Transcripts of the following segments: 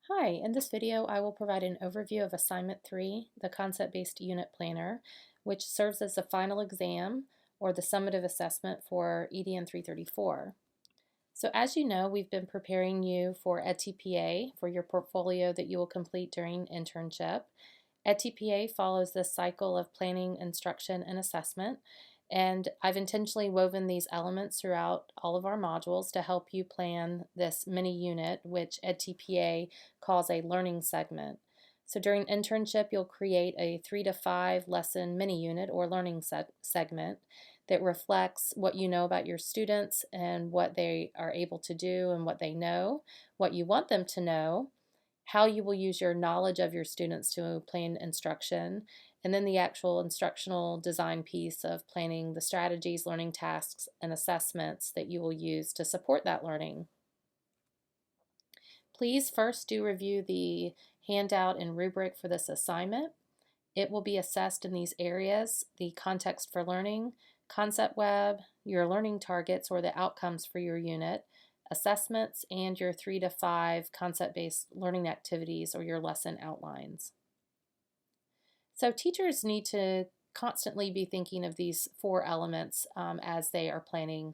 Hi, in this video I will provide an overview of Assignment 3, the Concept-Based Unit Planner, which serves as the final exam or the summative assessment for EDN 334. So as you know, we've been preparing you for EdTPA for your portfolio that you will complete during internship. EdTPA follows this cycle of planning, instruction, and assessment, and I've intentionally woven these elements throughout all of our modules to help you plan this mini unit, which EdTPA calls a learning segment. So during internship, you'll create a 3 to 5 lesson mini unit or learning segment that reflects what you know about your students and what they are able to do and what they know, what you want them to know, how you will use your knowledge of your students to plan instruction, and then the actual instructional design piece of planning the strategies, learning tasks, and assessments that you will use to support that learning. Please first do review the handout and rubric for this assignment. It will be assessed in these areas: the context for learning, concept web, your learning targets or the outcomes for your unit, assessments, and your 3 to 5 concept-based learning activities or your lesson outlines. So teachers need to constantly be thinking of these 4 elements as they are planning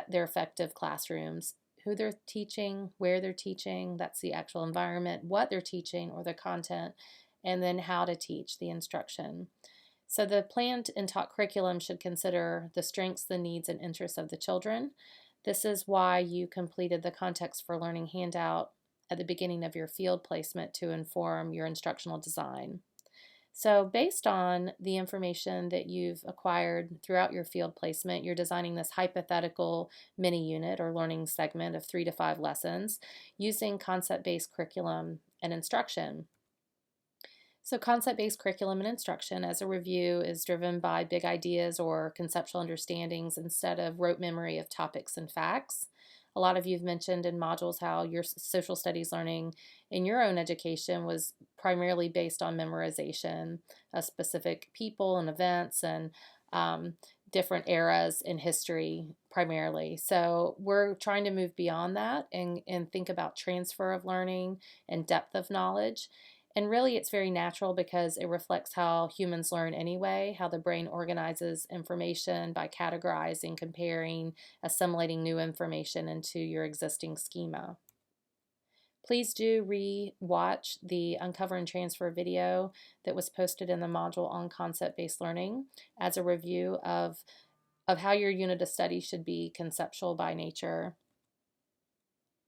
their effective classrooms: who they're teaching, where they're teaching, that's the actual environment, what they're teaching or the content, and then how to teach, the instruction. So the planned and taught curriculum should consider the strengths, the needs, and interests of the children. This is why you completed the Context for Learning handout at the beginning of your field placement to inform your instructional design. So based on the information that you've acquired throughout your field placement, you're designing this hypothetical mini unit or learning segment of 3 to 5 lessons using concept-based curriculum and instruction. So concept-based curriculum and instruction, as a review, is driven by big ideas or conceptual understandings instead of rote memory of topics and facts. A lot of you have mentioned in modules how your social studies learning in your own education was primarily based on memorization of specific people and events and different eras in history primarily. So we're trying to move beyond that and think about transfer of learning and depth of knowledge. And really, it's very natural because it reflects how humans learn anyway, how the brain organizes information by categorizing, comparing, assimilating new information into your existing schema. Please do re-watch the Uncover and Transfer video that was posted in the module on concept-based learning as a review of how your unit of study should be conceptual by nature,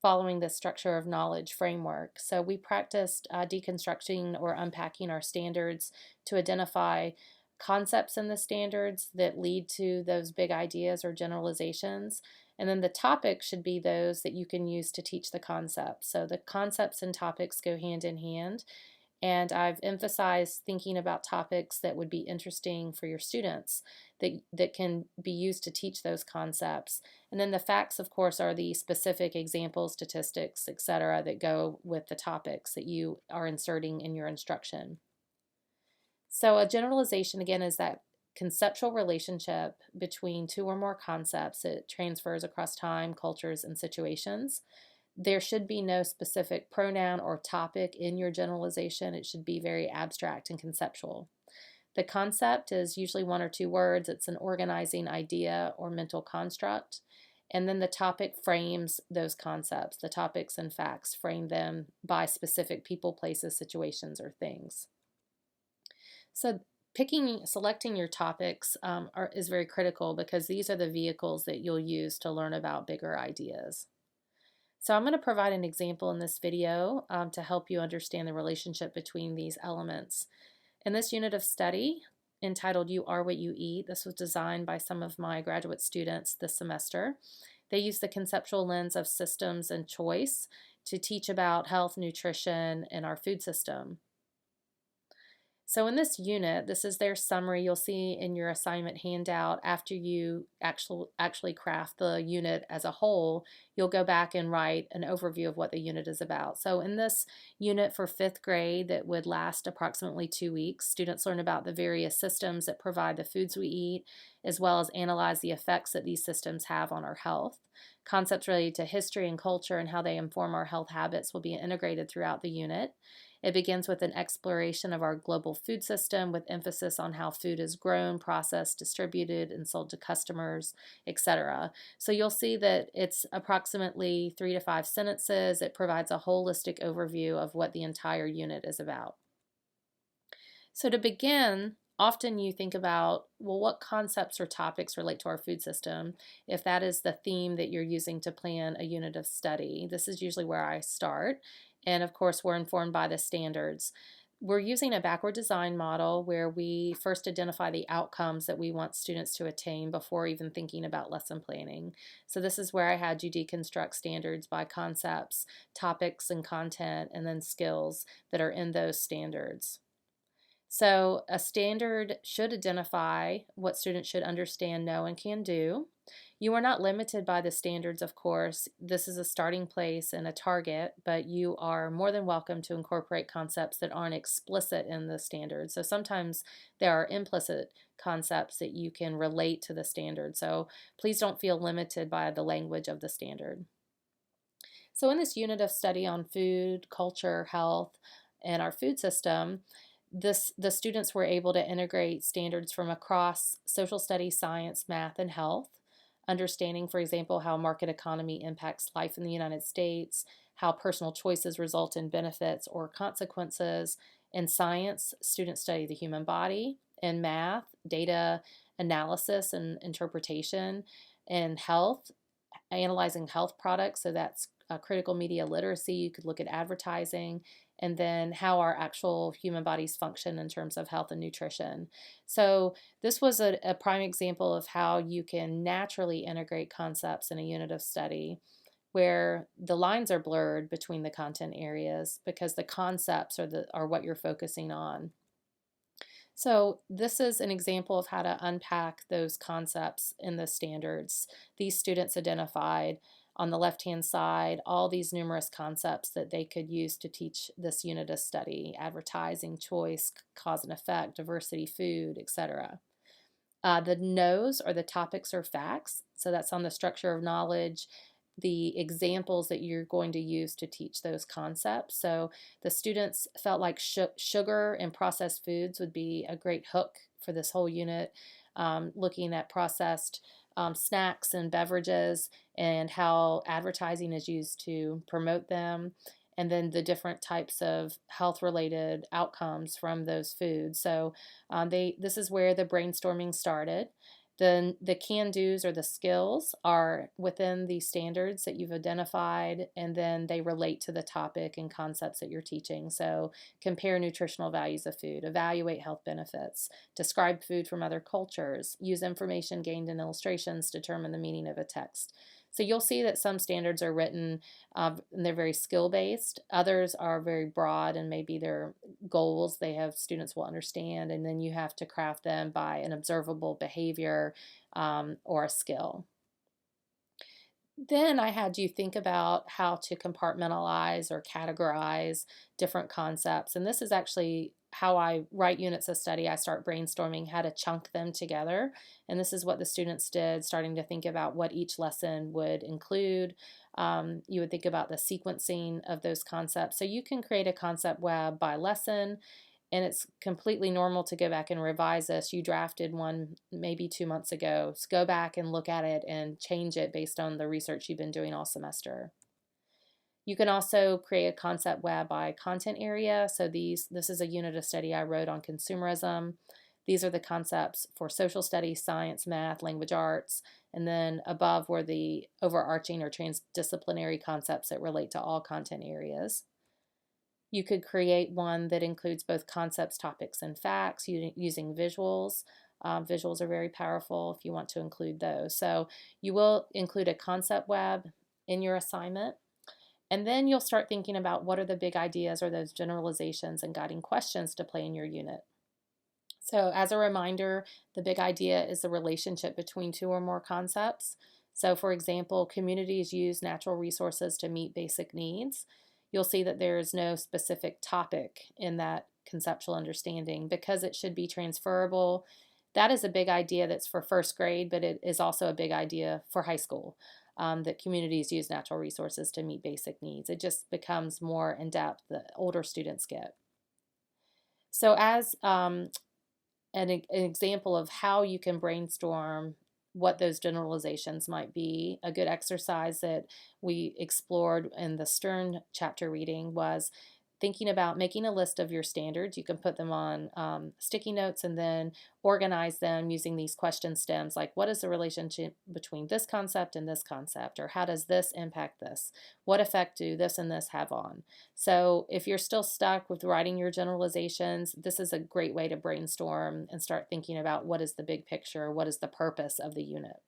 following the structure of knowledge framework. So we practiced deconstructing or unpacking our standards to identify concepts in the standards that lead to those big ideas or generalizations. And then the topics should be those that you can use to teach the concepts. So the concepts and topics go hand in hand. And I've emphasized thinking about topics that would be interesting for your students that can be used to teach those concepts. And then the facts, of course, are the specific examples, statistics, etc., that go with the topics that you are inserting in your instruction. So a generalization, again, is that conceptual relationship between 2 or more concepts. It transfers across time, cultures, and situations. There should be no specific pronoun or topic in your generalization. It should be very abstract and conceptual. The concept is usually 1 or 2 words. It's an organizing idea or mental construct. And then the topic frames those concepts. The topics and facts frame them by specific people, places, situations, or things. So selecting your topics is very critical because these are the vehicles that you'll use to learn about bigger ideas. So I'm going to provide an example in this video to help you understand the relationship between these elements. In this unit of study, entitled You Are What You Eat, this was designed by some of my graduate students this semester. They use the conceptual lens of systems and choice to teach about health, nutrition, and our food system. So in this unit, this is their summary. You'll see in your assignment handout, after you actually craft the unit as a whole, you'll go back and write an overview of what the unit is about. So in this unit for 5th grade that would last approximately 2 weeks, students learn about the various systems that provide the foods we eat, as well as analyze the effects that these systems have on our health. Concepts related to history and culture and how they inform our health habits will be integrated throughout the unit. It begins with an exploration of our global food system with emphasis on how food is grown, processed, distributed, and sold to customers, etc. So you'll see that it's approximately 3 to 5 sentences. It provides a holistic overview of what the entire unit is about. So to begin, often you think about, well, what concepts or topics relate to our food system? If that is the theme that you're using to plan a unit of study, this is usually where I start. And of course, we're informed by the standards. We're using a backward design model where we first identify the outcomes that we want students to attain before even thinking about lesson planning. So this is where I had you deconstruct standards by concepts, topics and content, and then skills that are in those standards. So a standard should identify what students should understand, know, and can do. You are not limited by the standards, of course. This is a starting place and a target, but you are more than welcome to incorporate concepts that aren't explicit in the standards. So sometimes there are implicit concepts that you can relate to the standard. So please don't feel limited by the language of the standard. So in this unit of study on food, culture, health, and our food system, the students were able to integrate standards from across social studies, science, math, and health, understanding, for example, how market economy impacts life in the United States, how personal choices result in benefits or consequences. In science, students study the human body. In math, data analysis and interpretation. In health, analyzing health products, so that's critical media literacy. You could look at advertising, and then how our actual human bodies function in terms of health and nutrition. So this was a prime example of how you can naturally integrate concepts in a unit of study where the lines are blurred between the content areas because the concepts are what you're focusing on. So this is an example of how to unpack those concepts in the standards. These students identified on the left-hand side all these numerous concepts that they could use to teach this unit of study: advertising, choice, cause and effect, diversity, food, etc. The knows or the topics or facts, so that's on the structure of knowledge, the examples that you're going to use to teach those concepts. So the students felt like sugar and processed foods would be a great hook for this whole unit, looking at processed snacks and beverages and how advertising is used to promote them, and then the different types of health-related outcomes from those foods. So this is where the brainstorming started. The can-dos or the skills are within the standards that you've identified, and then they relate to the topic and concepts that you're teaching. So compare nutritional values of food, evaluate health benefits, describe food from other cultures, use information gained in illustrations to determine the meaning of a text. So you'll see that some standards are written and they're very skill-based. Others are very broad and maybe they're goals they have students will understand, and then you have to craft them by an observable behavior or a skill. Then I had you think about how to compartmentalize or categorize different concepts. And this is actually how I write units of study. I start brainstorming how to chunk them together. And this is what the students did, starting to think about what each lesson would include. You would think about the sequencing of those concepts. So you can create a concept web by lesson, and it's completely normal to go back and revise this. You drafted one maybe 2 months ago. So go back and look at it and change it based on the research you've been doing all semester. You can also create a concept web by content area. So this is a unit of study I wrote on consumerism. These are the concepts for social studies, science, math, language arts, and then above were the overarching or transdisciplinary concepts that relate to all content areas. You could create one that includes both concepts, topics, and facts using visuals. Visuals are very powerful if you want to include those. So you will include a concept web in your assignment. And then you'll start thinking about what are the big ideas or those generalizations and guiding questions to play in your unit. So as a reminder, the big idea is the relationship between two or more concepts. So for example, communities use natural resources to meet basic needs. You'll see that there is no specific topic in that conceptual understanding because it should be transferable. That is a big idea that's for first grade, but it is also a big idea for high school. that communities use natural resources to meet basic needs. It just becomes more in depth the older students get. So as an example of how you can brainstorm what those generalizations might be, a good exercise that we explored in the Stern chapter reading was thinking about making a list of your standards. You can put them on sticky notes and then organize them using these question stems like, what is the relationship between this concept and this concept? Or how does this impact this? What effect do this and this have on? So if you're still stuck with writing your generalizations, this is a great way to brainstorm and start thinking about what is the big picture, what is the purpose of the unit.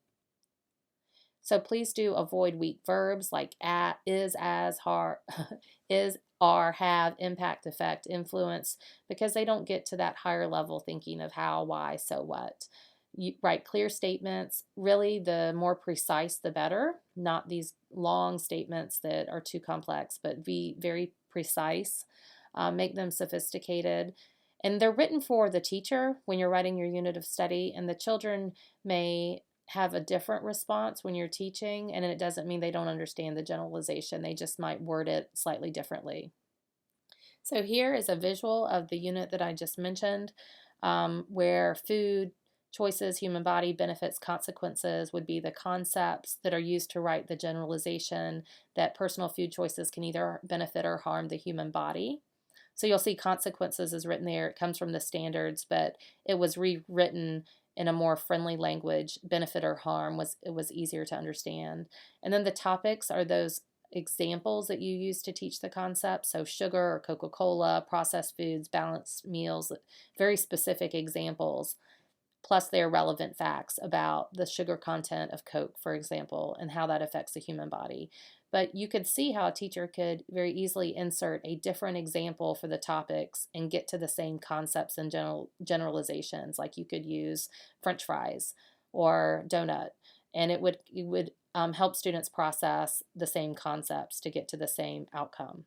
So please do avoid weak verbs like at, is, as, har, is, are, have, impact, effect, influence, because they don't get to that higher level thinking of how, why, so what. You write clear statements. Really, the more precise, the better. Not these long statements that are too complex, but be very precise. Make them sophisticated. And they're written for the teacher when you're writing your unit of study, and the children may have a different response when you're teaching, and it doesn't mean they don't understand the generalization. They just might word it slightly differently. So here is a visual of the unit that I just mentioned, where food, choices, human body, benefits, consequences would be the concepts that are used to write the generalization that personal food choices can either benefit or harm the human body. So you'll see consequences is written there. It comes from the standards, but it was rewritten in a more friendly language. Benefit or harm it was easier to understand. And then the topics are those examples that you use to teach the concept. So sugar or Coca-Cola, processed foods, balanced meals, very specific examples. Plus their relevant facts about the sugar content of Coke, for example, and how that affects the human body. But you could see how a teacher could very easily insert a different example for the topics and get to the same concepts and generalizations. Like you could use French fries or donut, and it would help students process the same concepts to get to the same outcome.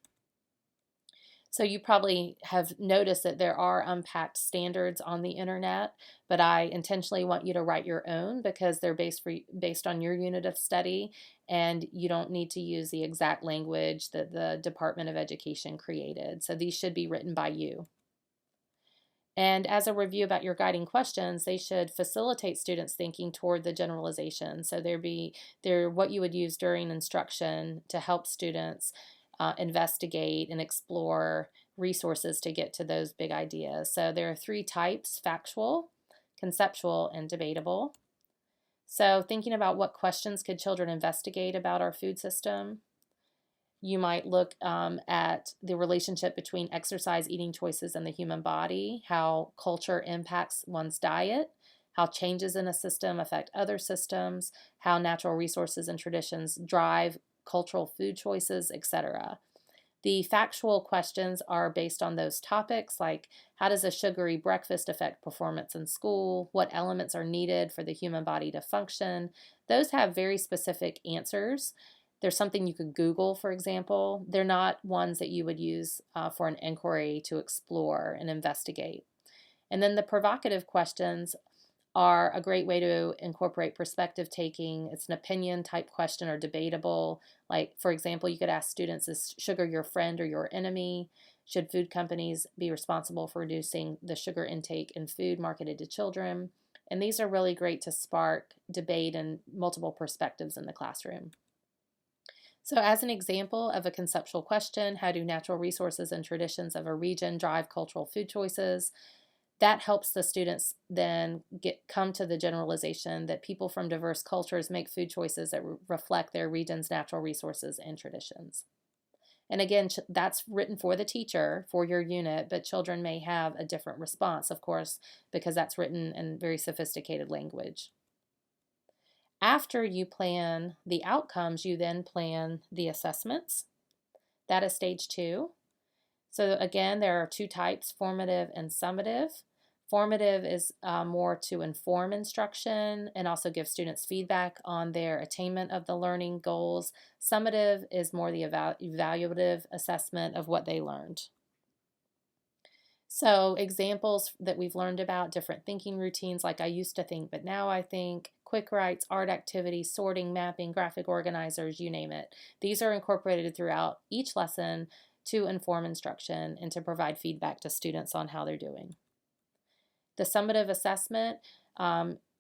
So you probably have noticed that there are unpacked standards on the internet, but I intentionally want you to write your own because they're based on your unit of study, and you don't need to use the exact language that the Department of Education created. So these should be written by you. And as a review about your guiding questions, they should facilitate students thinking toward the generalization. So they're what you would use during instruction to help students investigate and explore resources to get to those big ideas. So there are 3 types: factual, conceptual, and debatable. So thinking about what questions could children investigate about our food system, you might look at the relationship between exercise, eating choices, and the human body, how culture impacts one's diet, how changes in a system affect other systems, how natural resources and traditions drive cultural food choices, etc. The factual questions are based on those topics, like how does a sugary breakfast affect performance in school? What elements are needed for the human body to function? Those have very specific answers. There's something you could Google, for example. They're not ones that you would use for an inquiry to explore and investigate. And then the provocative questions are a great way to incorporate perspective taking. It's an opinion type question or debatable. Like, for example, you could ask students, is sugar your friend or your enemy? Should food companies be responsible for reducing the sugar intake in food marketed to children? And these are really great to spark debate and multiple perspectives in the classroom. So as an example of a conceptual question, how do natural resources and traditions of a region drive cultural food choices? That helps the students then come to the generalization that people from diverse cultures make food choices that reflect their region's natural resources and traditions. And again, that's written for the teacher, for your unit, but children may have a different response, of course, because that's written in very sophisticated language. After you plan the outcomes, you then plan the assessments. That is stage 2. So again, there are 2 types, formative and summative. Formative is more to inform instruction and also give students feedback on their attainment of the learning goals. Summative is more the evaluative assessment of what they learned. So examples that we've learned about: different thinking routines, like I used to think, but now I think; quick writes, art activities, sorting, mapping, graphic organizers, you name it. These are incorporated throughout each lesson to inform instruction and to provide feedback to students on how they're doing. The summative assessment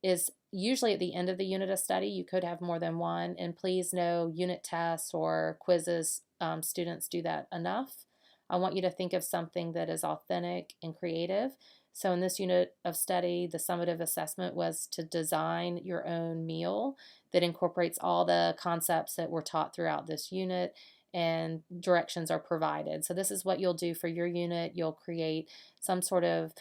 is usually at the end of the unit of study. You could have more than one, and please know unit tests or quizzes, students do that enough. I want you to think of something that is authentic and creative. So in this unit of study, the summative assessment was to design your own meal that incorporates all the concepts that were taught throughout this unit, and directions are provided. So this is what you'll do for your unit. You'll create some sort of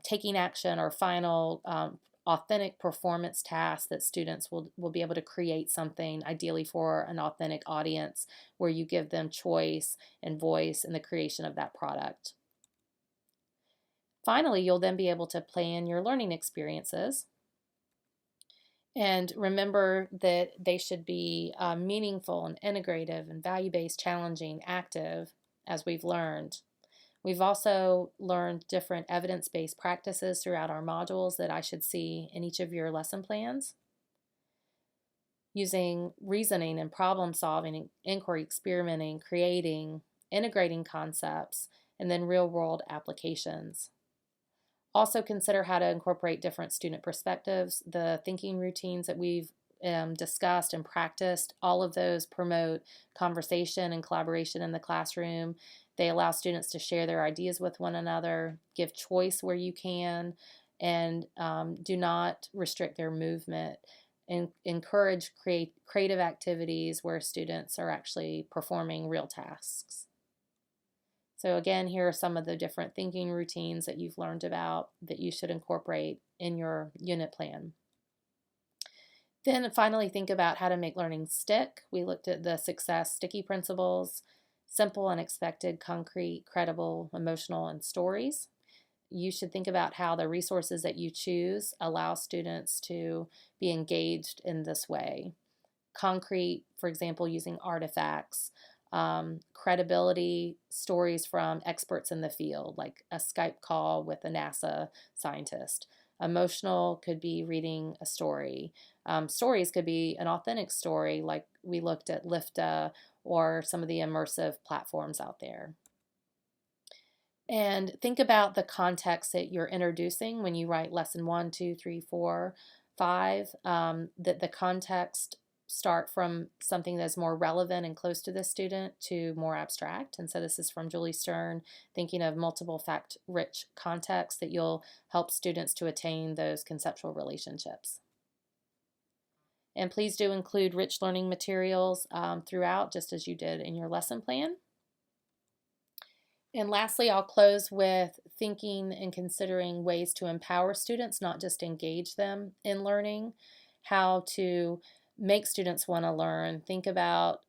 taking action or final authentic performance task that students will be able to create something ideally for an authentic audience, where you give them choice and voice in the creation of that product. Finally, you'll then be able to plan your learning experiences. And remember that they should be meaningful and integrative and value-based, challenging, active, as we've learned. We've also learned different evidence-based practices throughout our modules that I should see in each of your lesson plans. Using reasoning and problem solving, inquiry, experimenting, creating, integrating concepts, and then real-world applications. Also consider how to incorporate different student perspectives. The thinking routines that we've discussed and practiced, all of those promote conversation and collaboration in the classroom. They allow students to share their ideas with one another, give choice where you can, and do not restrict their movement, and encourage creative activities where students are actually performing real tasks. So again, here are some of the different thinking routines that you've learned about that you should incorporate in your unit plan. Then finally, think about how to make learning stick. We looked at the success sticky principles: simple, unexpected, concrete, credible, emotional, and stories. You should think about how the resources that you choose allow students to be engaged in this way. Concrete, for example, using artifacts. Credibility, stories from experts in the field, like a Skype call with a NASA scientist. Emotional could be reading a story. Stories could be an authentic story, like we looked at Lifta or some of the immersive platforms out there. And think about the context that you're introducing when you write lesson 1, 2, 3, 4, 5, that the context start from something that's more relevant and close to the student to more abstract. And so this is from Julie Stern, thinking of multiple fact-rich contexts that you'll help students to attain those conceptual relationships. And please do include rich learning materials throughout, just as you did in your lesson plan. And lastly, I'll close with thinking and considering ways to empower students, not just engage them in learning, how to make students want to learn. Think about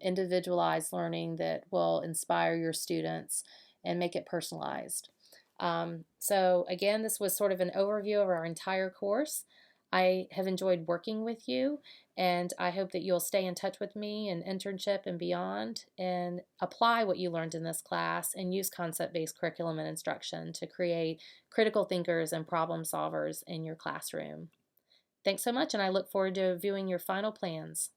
individualized learning that will inspire your students and make it personalized. So again, this was sort of an overview of our entire course. I have enjoyed working with you, and I hope that you'll stay in touch with me in internship and beyond, and apply what you learned in this class and use concept-based curriculum and instruction to create critical thinkers and problem solvers in your classroom. Thanks so much, and I look forward to viewing your final plans.